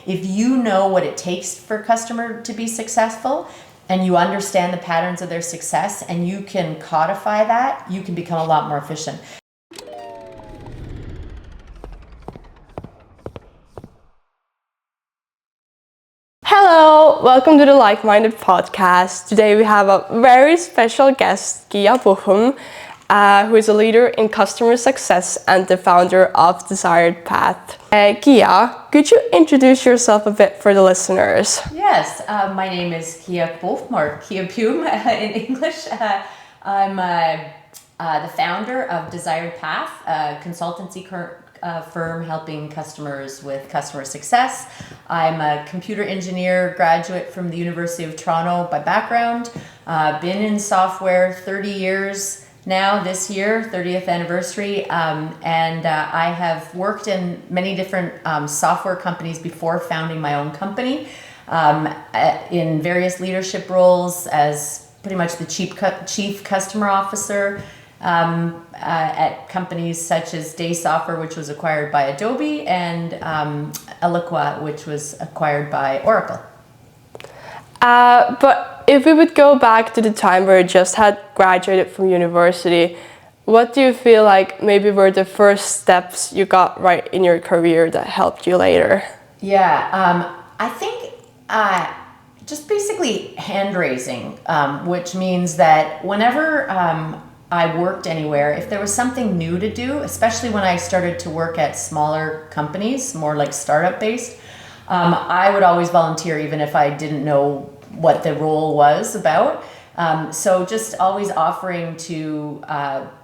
If you know what it takes for a customer to be successful and you understand the patterns of their success and you can codify that, you can become a lot more efficient. Hello, welcome to the Like-Minded podcast. Today we have a very special guest, Puhm, who is a leader in customer success and the founder of DesiredPath. Could you introduce yourself a bit for the listeners? Yes, my name is Puhm, or Puhm in English. I'm the founder of DesiredPath, a consultancy firm helping customers with customer success. I'm a computer engineer graduate from the University of Toronto by background. Been in software 30 years now, this year, 30th anniversary, and I have worked in many different software companies before founding my own company, in various leadership roles as pretty much the chief customer officer, at companies such as Day Software, which was acquired by Adobe, and Eloqua, which was acquired by Oracle. But if we would go back to the time where you just had graduated from university, what do you feel like maybe were the first steps you got right in your career that helped you later? Yeah, I think just basically hand raising, which means that whenever I worked anywhere, if there was something new to do, especially when I started to work at smaller companies, more like startup based, I would always volunteer even if I didn't know what the role was about. So just always offering to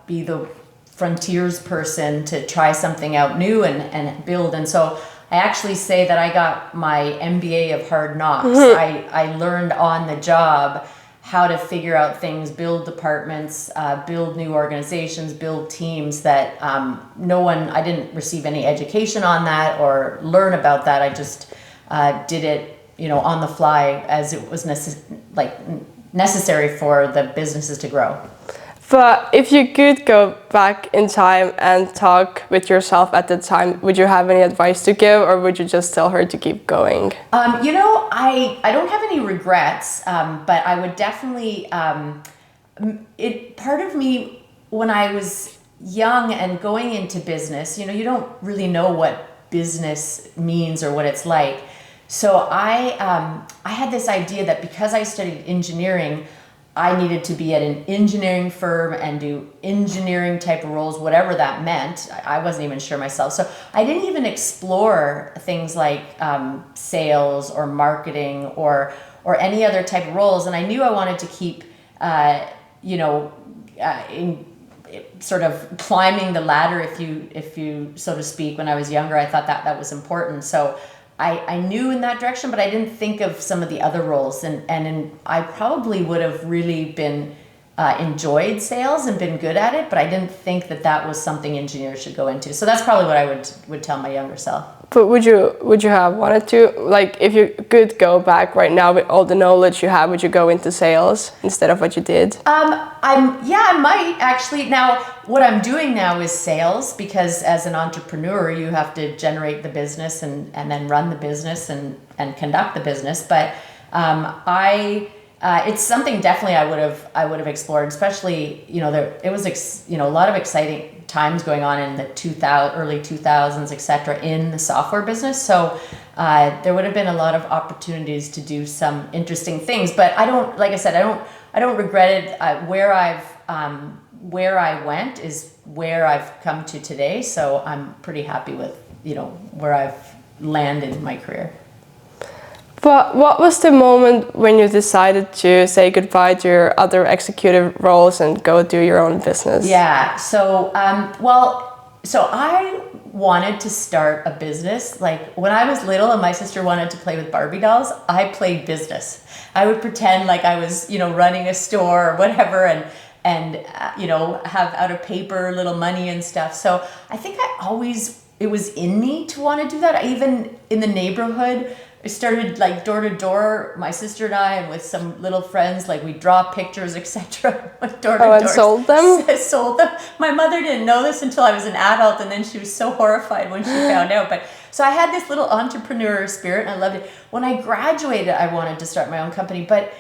be the frontiers person to try something out new and build. And so I actually say that I got my MBA of hard knocks. I learned on the job how to figure out things, build departments, build new organizations, build teams that I didn't receive any education on that or learn about that. I just did it, on the fly as it was necessary for the businesses to grow. But if you could go back in time and talk with yourself at the time, would you have any advice to give, or would you just tell her to keep going? I don't have any regrets, but I would definitely, part of me when I was young and going into business, you don't really know what business means or what it's like. So I had this idea that because I studied engineering, I needed to be at an engineering firm and do engineering type of roles, whatever that meant. I wasn't even sure myself. So I didn't even explore things like sales or marketing or any other type of roles. And I knew I wanted to keep, in sort of climbing the ladder, if you so to speak. When I was younger, I thought that was important. So I knew in that direction, but I didn't think of some of the other roles, and I probably would have really been enjoyed sales and been good at it, but I didn't think that was something engineers should go into. So that's probably what I would tell my younger self. But would you have wanted to, like, if you could go back right now with all the knowledge you have, would you go into sales instead of what you did? I might actually. Now, what I'm doing now is sales, because as an entrepreneur, you have to generate the business and then run the business and conduct the business. But it's something definitely I would have explored, especially, it was a lot of exciting times going on in the early 2000s, etc., in the software business. So there would have been a lot of opportunities to do some interesting things. But I don't regret it. Where I went is where I've come to today. So I'm pretty happy with where I've landed in my career. But what was the moment when you decided to say goodbye to your other executive roles and go do your own business? Yeah, so I wanted to start a business. Like when I was little and my sister wanted to play with Barbie dolls, I played business. I would pretend like I was, running a store or whatever, and have out of paper little money and stuff. So I think it was in me to want to do that. Even in the neighborhood, I started like door to door, my sister and I, and with some little friends, like we draw pictures, etc. Went door to door. and sold them? Sold them. My mother didn't know this until I was an adult, and then she was so horrified when she found out. But so I had this little entrepreneur spirit, and I loved it. When I graduated, I wanted to start my own company, but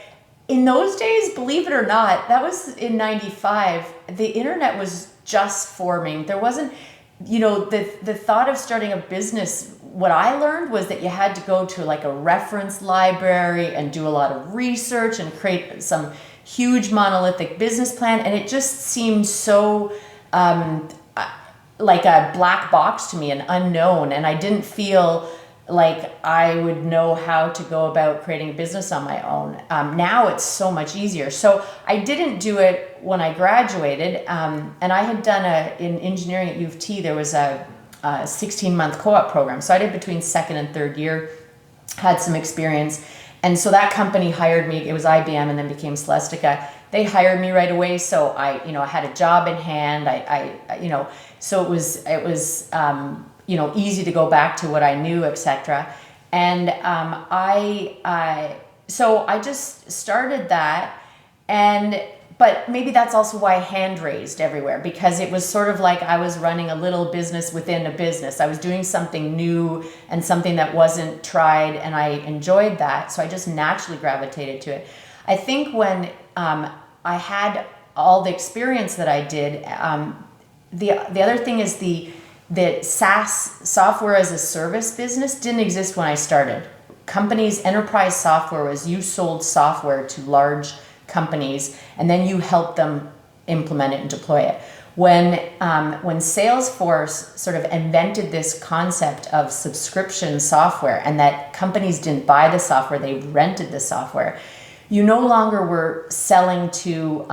in those days, believe it or not, that was in 95, the internet was just forming. There wasn't, the thought of starting a business, what I learned was that you had to go to like a reference library and do a lot of research and create some huge monolithic business plan. And it just seemed so like a black box to me, an unknown. And I didn't feel like I would know how to go about creating a business on my own. Now it's so much easier. So I didn't do it when I graduated. And I had done in engineering at U of T, there was a 16-month co-op program. So I did between second and third year, had some experience. And so that company hired me. It was IBM and then became Celestica. They hired me right away. So I had a job in hand. So it was easy to go back to what I knew, etc. And so I just started that, but maybe that's also why I hand raised everywhere, because it was sort of like I was running a little business within a business. I was doing something new and something that wasn't tried, and I enjoyed that. So I just naturally gravitated to it. I think when I had all the experience that I did, the other thing is the SaaS, software as a service business, didn't exist when I started. Companies, enterprise software was you sold software to large companies and then you helped them implement it and deploy it. When Salesforce sort of invented this concept of subscription software, and that companies didn't buy the software, they rented the software, you no longer were selling to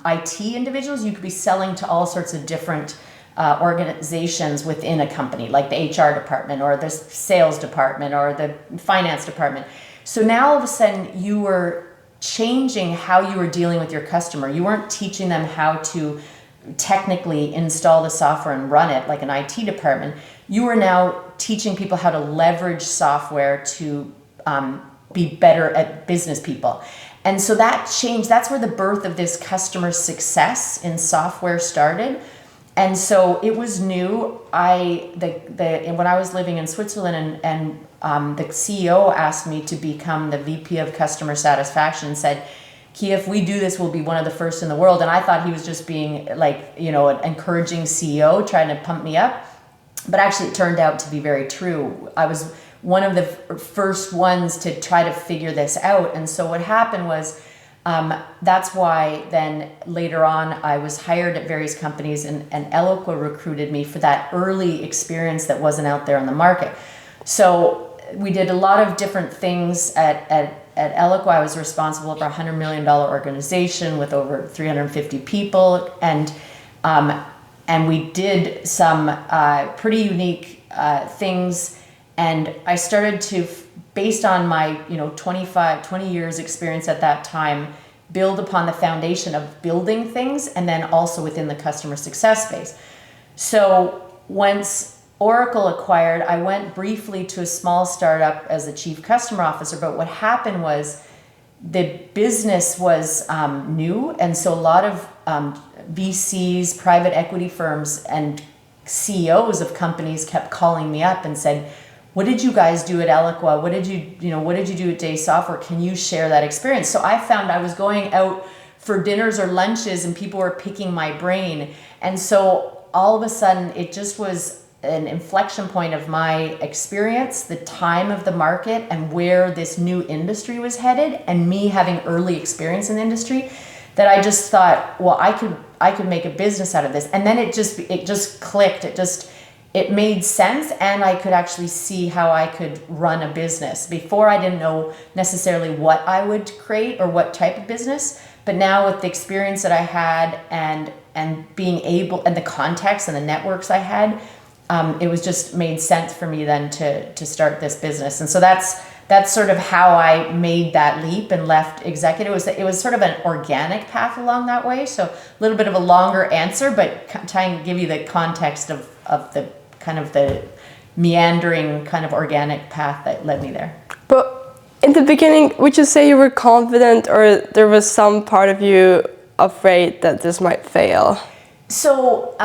IT individuals. You could be selling to all sorts of different organizations within a company, like the HR department or the sales department or the finance department. So now all of a sudden you were changing how you were dealing with your customer. You weren't teaching them how to technically install the software and run it like an IT department. You were now teaching people how to leverage software to be better at business people. And so that changed. That's where the birth of this customer success in software started. And so it was new. When I was living in Switzerland, and the CEO asked me to become the VP of customer satisfaction, and said, Kia, if we do this, we'll be one of the first in the world. And I thought he was just being like, an encouraging CEO trying to pump me up. But actually it turned out to be very true. I was one of the first ones to try to figure this out. And so what happened was, that's why then later on I was hired at various companies, and Eloqua recruited me for that early experience that wasn't out there on the market. So we did a lot of different things at Eloqua. I was responsible for a $100 million organization with over 350 people, and we did some pretty unique things. And I started to, based on my 20 years experience at that time, build upon the foundation of building things, and then also within the customer success space. So once Oracle acquired, I went briefly to a small startup as the chief customer officer, but what happened was the business was new, and so a lot of VCs, private equity firms, and CEOs of companies kept calling me up and said, what did you guys do at Eloqua? What did you do at Day Software? Can you share that experience? So I found I was going out for dinners or lunches and people were picking my brain. And so all of a sudden it just was an inflection point of my experience, the time of the market and where this new industry was headed, and me having early experience in the industry, that I just thought, well, I could make a business out of this. And then it just clicked. It made sense, and I could actually see how I could run a business. Before, I didn't know necessarily what I would create or what type of business, but now with the experience that I had and being able, and the context and the networks I had, it was just made sense for me then to start this business. And so that's sort of how I made that leap and left executive. It was sort of an organic path along that way. So a little bit of a longer answer, but trying to give you the context of the kind of the meandering kind of organic path that led me there. But the beginning, would you say you were confident, or there was some part of you afraid that this might fail? So,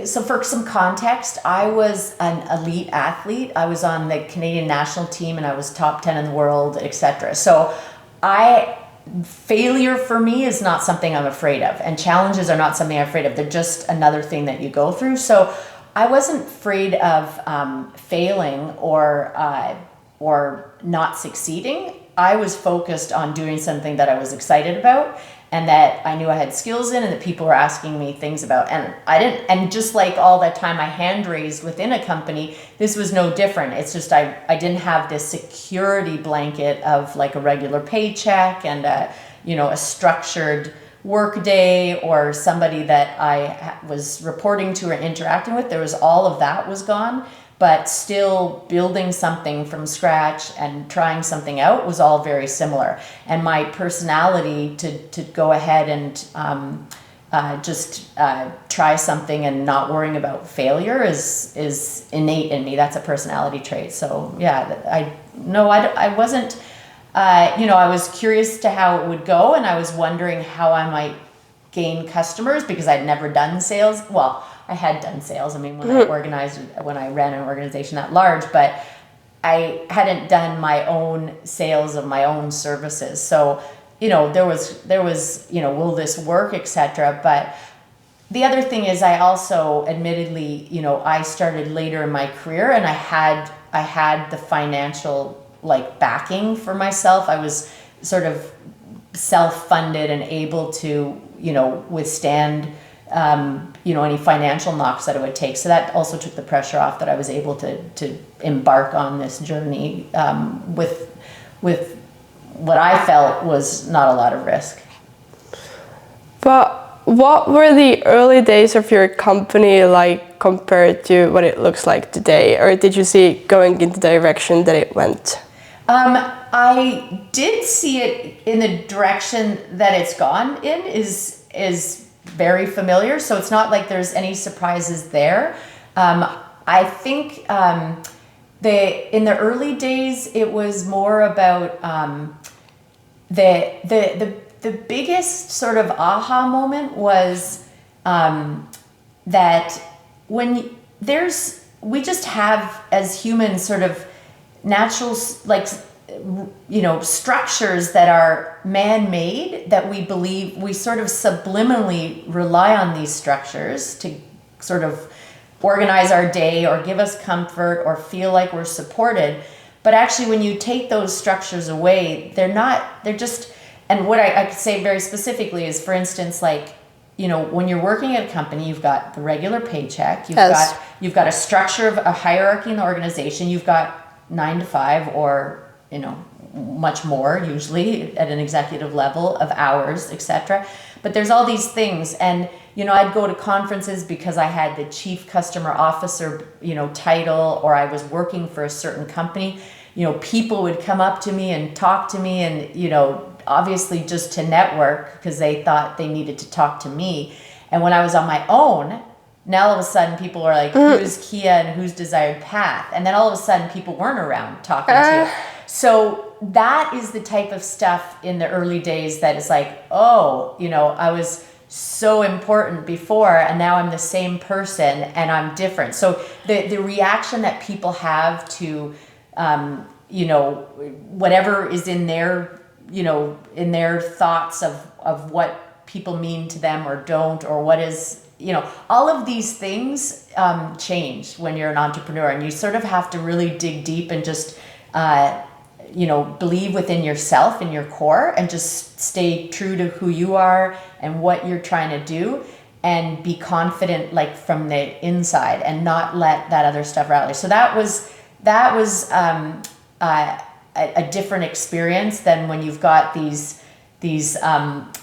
so for some context, I was an elite athlete. I was on the Canadian national team and I was top 10 in the world, etc. So failure for me is not something I'm afraid of, and challenges are not something I'm afraid of. They're just another thing that you go through. So I wasn't afraid of failing or not succeeding. I was focused on doing something that I was excited about and that I knew I had skills in and that people were asking me things about. And just like all that time I hand raised within a company, this was no different. It's just I didn't have this security blanket of like a regular paycheck and a structured work day or somebody that I was reporting to or interacting with. There was all of that was gone. But still building something from scratch and trying something out was all very similar. And my personality to go ahead and just try something and not worrying about failure is innate in me. That's a personality trait. So yeah, I wasn't, I was curious to how it would go, and I was wondering how I might gain customers because I'd never done sales. Well, I had done sales. I mean, when I ran an organization that large, but I hadn't done my own sales of my own services. So, there was, will this work, etc. But the other thing is I also admittedly, I started later in my career and I had the financial backing for myself. I was sort of self-funded and able to, withstand any financial knocks that it would take. So that also took the pressure off that I was able to embark on this journey with what I felt was not a lot of risk. But what were the early days of your company like compared to what it looks like today? Or did you see it going in the direction that it went? I did see it in the direction that it's gone in is very familiar, so it's not like there's any surprises there. I think in the early days it was more about the biggest sort of aha moment was that when we just have as humans sort of natural structures that are man-made, that we believe we sort of subliminally rely on these structures to sort of organize our day or give us comfort or feel like we're supported. But actually when you take those structures away, they're just, and what I could say very specifically is, for instance, when you're working at a company, you've got the regular paycheck, you've got a structure of a hierarchy in the organization, you've got 9 to 5 or much more usually at an executive level of hours, etc. But there's all these things, and I'd go to conferences because I had the chief customer officer title, or I was working for a certain company. People would come up to me and talk to me, and obviously just to network because they thought they needed to talk to me. And when I was on my own, now all of a sudden people are like, who's Kia and who's DesiredPath? And then all of a sudden people weren't around talking to you. So that is the type of stuff in the early days that is like, I was so important before and now I'm the same person and I'm different. So the reaction that people have to, whatever is in their thoughts of what people mean to them or don't, or what is, all of these things change when you're an entrepreneur, and you sort of have to really dig deep and just, believe within yourself and your core and just stay true to who you are and what you're trying to do, and be confident from the inside and not let that other stuff rattle you. So that was a different experience than when you've got these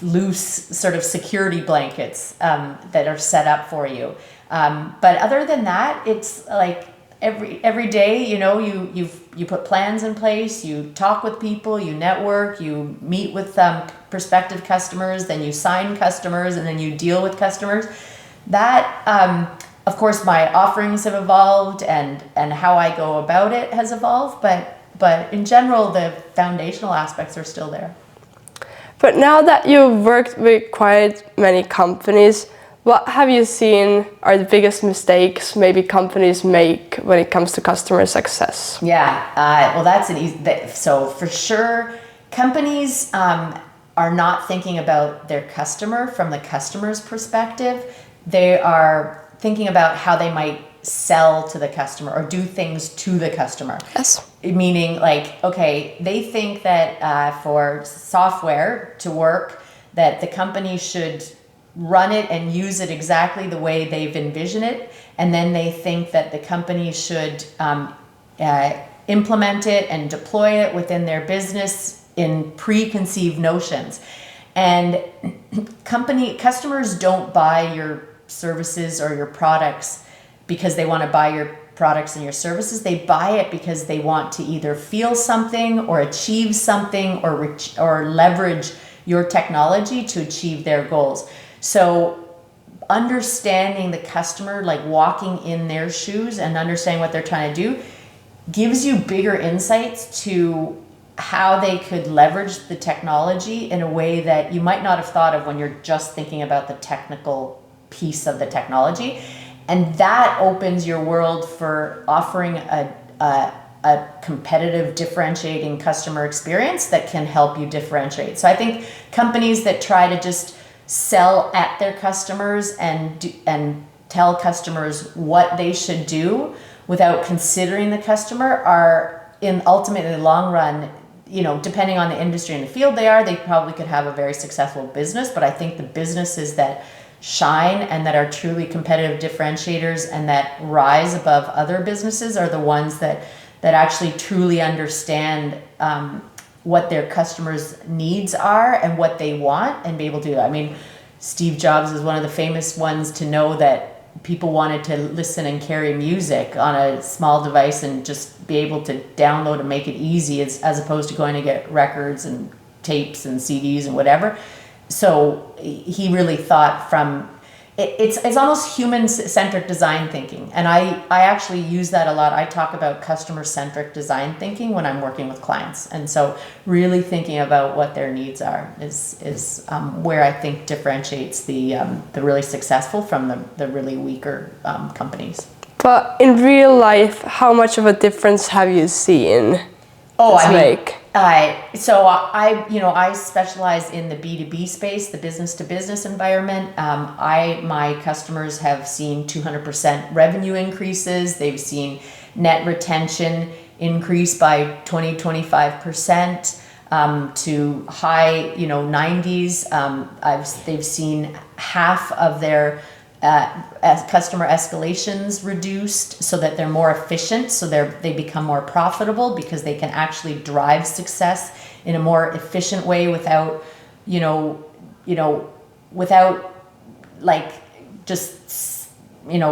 loose sort of security blankets that are set up for you. But other than that, it's like every day, you put plans in place, you talk with people, you network, you meet with prospective customers, then you sign customers, and then you deal with customers. That, of course, my offerings have evolved and how I go about it has evolved, but But in general, the foundational aspects are still there. But now that you've worked with quite many companies, what have you seen are the biggest mistakes maybe companies make when it comes to customer success? Yeah, well, that's an easy. So for sure, companies are not thinking about their customer from the customer's perspective. They are thinking about how they might sell to the customer or do things to the customer. Yes. Meaning, like, okay, they think that for software to work, that the company should run it and use it exactly the way they've envisioned it, and then they think that the company should implement it and deploy it within their business in preconceived notions. And customers don't buy your services or your products because they want to buy your products and your services. They buy it because they want to either feel something or achieve something or leverage your technology to achieve their goals. So understanding the customer, like walking in their shoes and understanding what they're trying to do, gives you bigger insights to how they could leverage the technology in a way that you might not have thought of when you're just thinking about the technical piece of the technology. And that opens your world for offering a competitive, differentiating customer experience that can help you differentiate. So I think companies that try to just sell at their customers and tell customers what they should do without considering the customer are, in ultimately the long run, depending on the industry and the field they probably could have a very successful business. But I think the businesses that shine and that are truly competitive differentiators and that rise above other businesses are the ones that actually truly understand what their customers' needs are and what they want and be able to do that. I mean, Steve Jobs is one of the famous ones to know that people wanted to listen and carry music on a small device and just be able to download and make it easy as opposed to going to get records and tapes and CDs and whatever. So he really thought from it's almost human-centric design thinking. And I actually use that a lot. I talk about customer-centric design thinking when I'm working with clients. And so really thinking about what their needs are is where I think differentiates the really successful from the really weaker companies. But in real life, how much of a difference have you seen? So I specialize in the B2B space, the business to business environment. My customers have seen 200% revenue increases. They've seen net retention increase by 20-25% to high 90s. They've seen half of their customer escalations reduced so that they're more efficient, so they become more profitable because they can actually drive success in a more efficient way without like just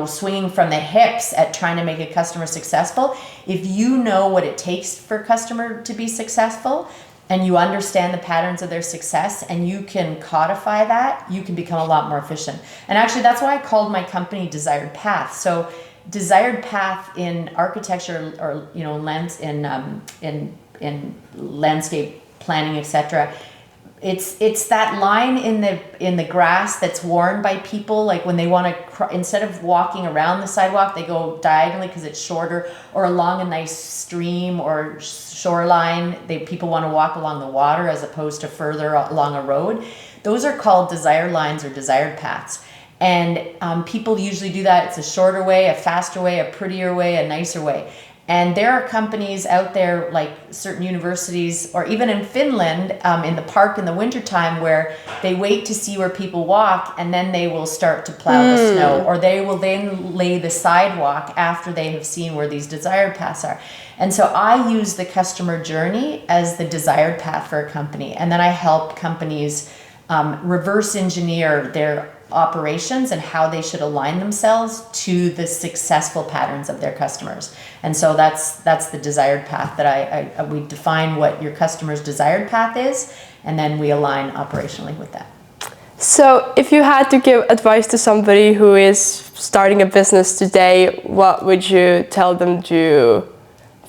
swinging from the hips at trying to make a customer successful. If you know what it takes for a customer to be successful, and you understand the patterns of their success and you can codify that, you can become a lot more efficient. And actually that's why I called my company DesiredPath. So DesiredPath in architecture or in landscape planning, etc. It's that line in the grass that's worn by people, like when they want to, instead of walking around the sidewalk, they go diagonally because it's shorter, or along a nice stream or shoreline. People want to walk along the water as opposed to further along a road. Those are called desired lines or desired paths. And people usually do that. It's a shorter way, a faster way, a prettier way, a nicer way. And there are companies out there like certain universities, or even in Finland, in the park in the wintertime, where they wait to see where people walk and then they will start to plow the snow, or they will then lay the sidewalk after they have seen where these desired paths are. And so I use the customer journey as the desired path for a company. And then I help companies reverse engineer their operations and how they should align themselves to the successful patterns of their customers. And so that's the desired path that we define what your customer's desired path is, and then we align operationally with that. So if you had to give advice to somebody who is starting a business today, what would you tell them to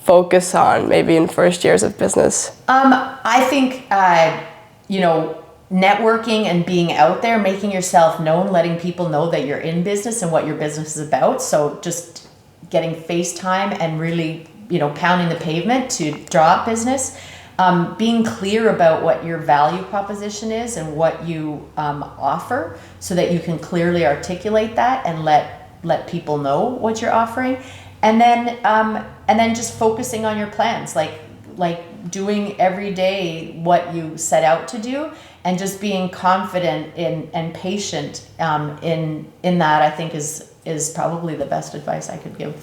focus on maybe in first years of business? I think, networking and being out there, making yourself known, letting people know that you're in business and what your business is about. So just getting face time and really, pounding the pavement to draw up business. Being clear about what your value proposition is and what you offer, so that you can clearly articulate that and let people know what you're offering. And then just focusing on your plans, like doing every day what you set out to do, and just being confident and patient in that, I think is probably the best advice I could give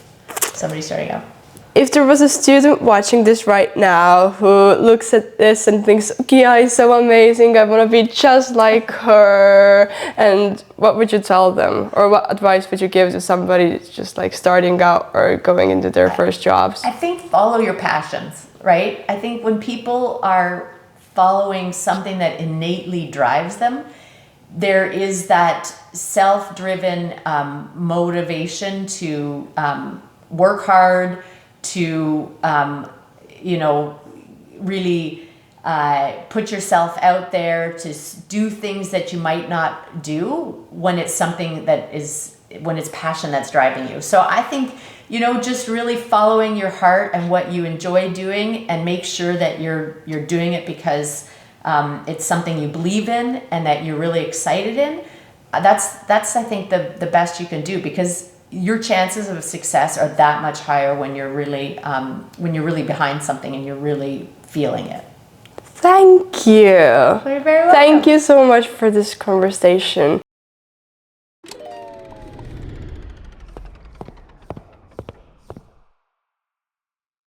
somebody starting out. If there was a student watching this right now who looks at this and thinks, Gia is so amazing, I want to be just like her, and what would you tell them? Or what advice would you give to somebody just like starting out or going into their first jobs? I think follow your passions, right? I think when people are following something that innately drives them, there is that self-driven motivation to work hard, to really put yourself out there, to do things that you might not do when it's something when it's passion that's driving you. So I think, just really following your heart and what you enjoy doing, and make sure that you're doing it because it's something you believe in and that you're really excited in. That's I think the best you can do, because your chances of success are that much higher when you're really behind something and you're really feeling it. Thank you. You're very welcome. Thank you so much for this conversation.